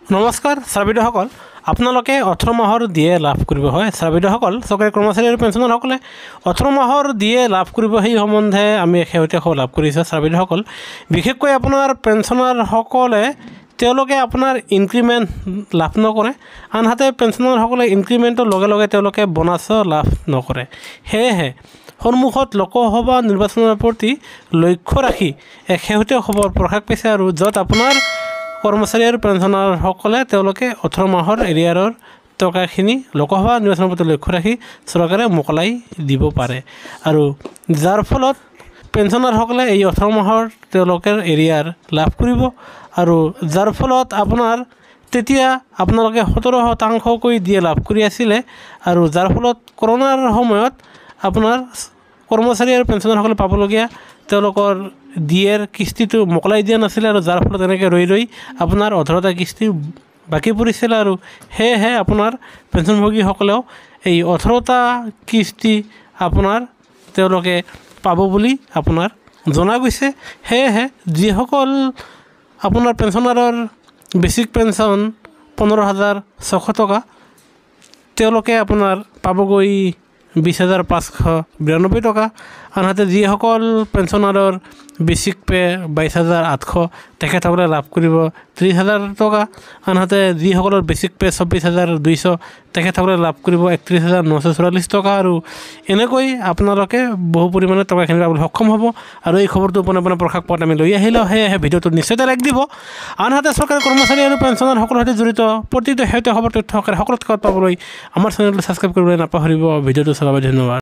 নমস্কাৰ ছাৰবিদসকল, আপোনালোকে 18 মাহৰ ডিএ লাভ কৰিব হয়। ছাৰবিদসকল, চৰকাৰী কৰ্মচাৰী আৰু পেঞ্চনাৰসকলে 18 মাহৰ ডিএ লাভ কৰিব সেই সম্বন্ধে আমি শেহতীয়া খবৰ লাভ কৰিছোঁ। ছাৰবিদসকল, বিশেষকৈ আপোনাৰ পেঞ্চনাৰসকলে তেওঁলোকে আপোনাৰ ইনক্ৰিমেণ্ট লাভ নকৰে, আনহাতে পেঞ্চনাৰসকলে ইনক্ৰিমেণ্টৰ লগে লগে তেওঁলোকে বোনাছো লাভ নকৰে। সেয়েহে সন্মুখত লোকসভা নিৰ্বাচনৰ প্ৰতি লক্ষ্য ৰাখি এক শেহতীয়া খবৰ প্ৰকাশ পাইছে আৰু য'ত আপোনাৰ কৰ্মচাৰী আৰু পেঞ্চনাৰসকলে তেওঁলোকে 18 মাহৰ এৰিয়াৰৰ টকাখিনি লোকসভা নিৰ্বাচনৰ প্ৰতি লক্ষ্য ৰাখি চৰকাৰে মোকলাই দিব পাৰে আৰু যাৰ ফলত পেঞ্চনাৰসকলে এই 18 মাহৰ তেওঁলোকৰ এৰিয়াৰ লাভ কৰিব আৰু যাৰ ফলত আপোনাৰ তেতিয়া আপোনালোকে 17% দিয়ে লাভ কৰি আছিলে আৰু যাৰ ফলত কৰোনাৰ সময়ত আপোনাৰ কৰ্মচাৰী আৰু পেঞ্চনাৰসকলে পাবলগীয়া তেওঁলোকৰ ডিএৰ কিস্তিটো মোকলাই দিয়া নাছিলে আৰু যাৰ ফলত এনেকৈ ৰৈ আপোনাৰ 18টা কিস্তি বাকী পৰিছিল আৰু সেয়েহে আপোনাৰ পেঞ্চনভোগীসকলেও এই 18টা কিস্তি আপোনাৰ তেওঁলোকে পাব বুলি আপোনাৰ জনা গৈছে। সেয়েহে যিসকল আপোনাৰ পেঞ্চনাৰৰ বেচিক পেঞ্চন 15,600 টকা তেওঁলোকে আপোনাৰ পাবগৈ 20,592 টকা, আনহাতে যিসকল পেঞ্চনাৰৰ বেচিক পে 22,800 তেখেতসকলে লাভ কৰিব 30,000 টকা, আনহাতে যিসকলৰ বেচিক পে 24,200 তেখেতসকলে লাভ কৰিব 31,944 টকা আৰু এনেকৈ আপোনালোকে বহু পৰিমাণে টকাখিনি পাবলৈ সক্ষম হ'ব আৰু এই খবৰটো পোনে প্ৰকাশ পোৱাত আমি লৈ আহিলোঁ। সেয়েহে ভিডিঅ'টো নিশ্চয়তে লাইক দিব। আনহাতে চৰকাৰী কৰ্মচাৰী আৰু পেঞ্চনাৰসকলৰ সৈতে জড়িত প্ৰতিটো শেহতীয়া খবৰ তথ্য সকলোতকৈ পাবলৈ আমাৰ চেনেলটো ছাবস্ক্ৰাইব কৰিবলৈ নাপাহৰিব। ভিডিঅ'টো চলাব ধন্যবাদ।